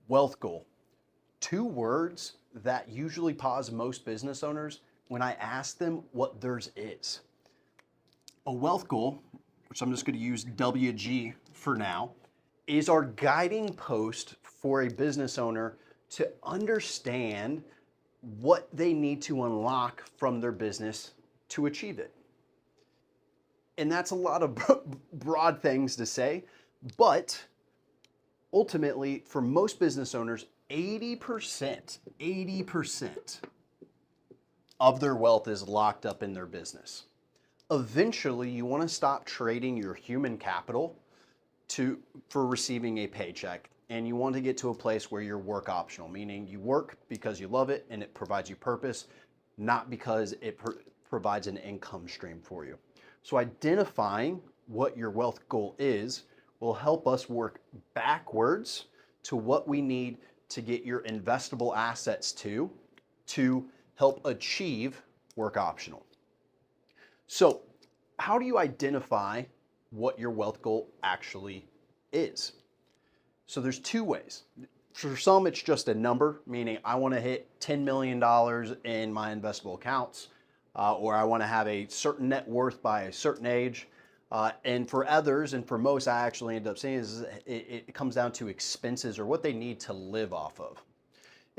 Wealth goal. Two words that usually pause most business owners when I ask them what theirs is. A wealth goal, which I'm just going to use WG for now, is our guiding post for a business owner to understand what they need to unlock from their business to achieve it. And that's a lot of broad things to say, but ultimately, for most business owners, 80% of their wealth is locked up in their business. Eventually, you want to stop trading your human capital for receiving a paycheck, and you want to get to a place where you're work optional, meaning you work because you love it and it provides you purpose, not because it provides an income stream for you. So identifying what your wealth goal is will help us work backwards to what we need to get your investable assets to help achieve work optional. So how do you identify what your wealth goal actually is? So there's two ways. For some, it's just a number, meaning I want to hit $10 million in my investable accounts, or I want to have a certain net worth by a certain age. And for others, and for most, I actually end up saying is it comes down to expenses or what they need to live off of.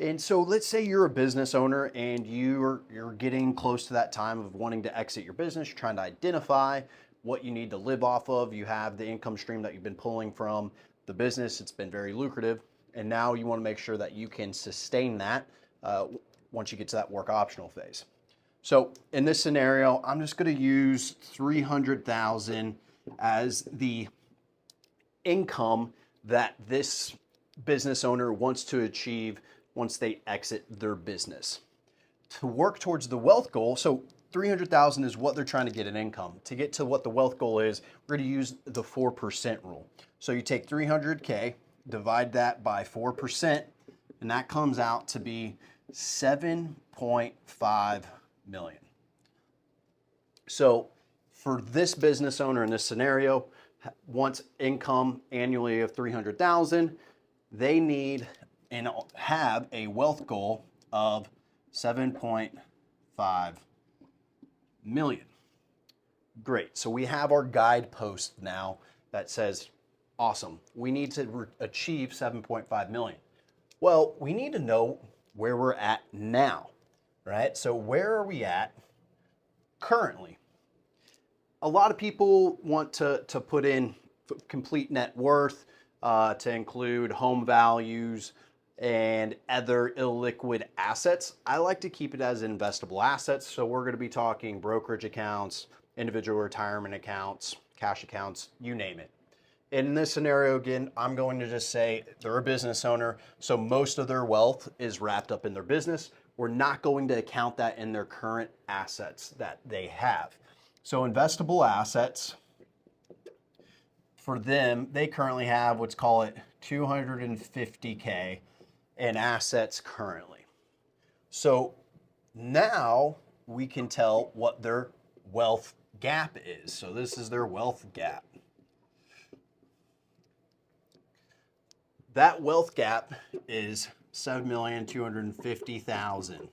And so let's say you're a business owner and you're getting close to that time of wanting to exit your business. You're trying to identify what you need to live off of. You have the income stream that you've been pulling from the business. It's been very lucrative. And now you want to make sure that you can sustain that once you get to that work optional phase. So in this scenario, I'm just going to use $300,000 as the income that this business owner wants to achieve once they exit their business. To work towards the wealth goal, so $300,000 is what they're trying to get in income. To get to what the wealth goal is, we're going to use the 4% rule. So you take 300K, divide that by 4%, and that comes out to be 7.5 million. So for this business owner in this scenario, wants income annually of 300,000, they need and have a wealth goal of 7.5 million. Great. So we have our guidepost now that says, awesome, we need to achieve 7.5 million. Well, we need to know where we're at now, right? So where are we at currently? A lot of people want to put in complete net worth to include home values and other illiquid assets. I like to keep it as investable assets. So we're going to be talking brokerage accounts, individual retirement accounts, cash accounts, you name it. In this scenario, again, I'm going to just say they're a business owner, so most of their wealth is wrapped up in their business. We're not going to account that in their current assets that they have. So investable assets, for them, they currently have, let's call it 250K in assets currently. So now we can tell what their wealth gap is. So this is their wealth gap. That wealth gap is 7,250,000.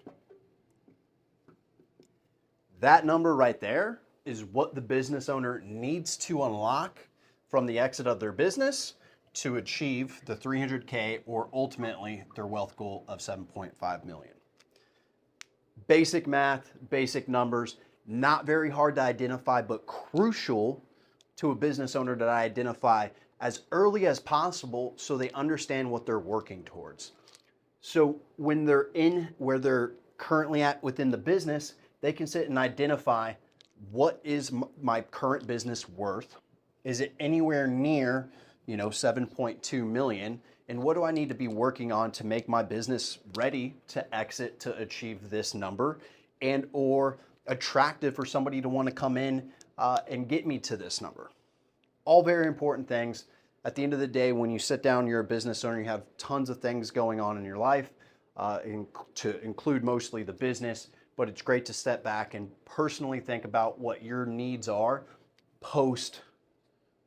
That number right there is what the business owner needs to unlock from the exit of their business to achieve the 300K or ultimately their wealth goal of 7.5 million. Basic math, basic numbers, not very hard to identify, but crucial to a business owner to identify as early as possible so they understand what they're working towards. So when they're in where they're currently at within the business, they can sit and identify what is my current business worth? Is it anywhere near, 7.2 million? And what do I need to be working on to make my business ready to exit to achieve this number and or attractive for somebody to want to come in and get me to this number? All very important things. At the end of the day, when you sit down, you're a business owner, you have tons of things going on in your life, to include mostly the business, but it's great to step back and personally think about what your needs are post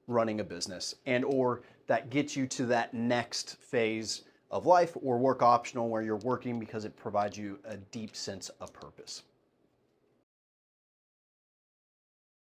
running a business and or that gets you to that next phase of life, or work optional where you're working because it provides you a deep sense of purpose.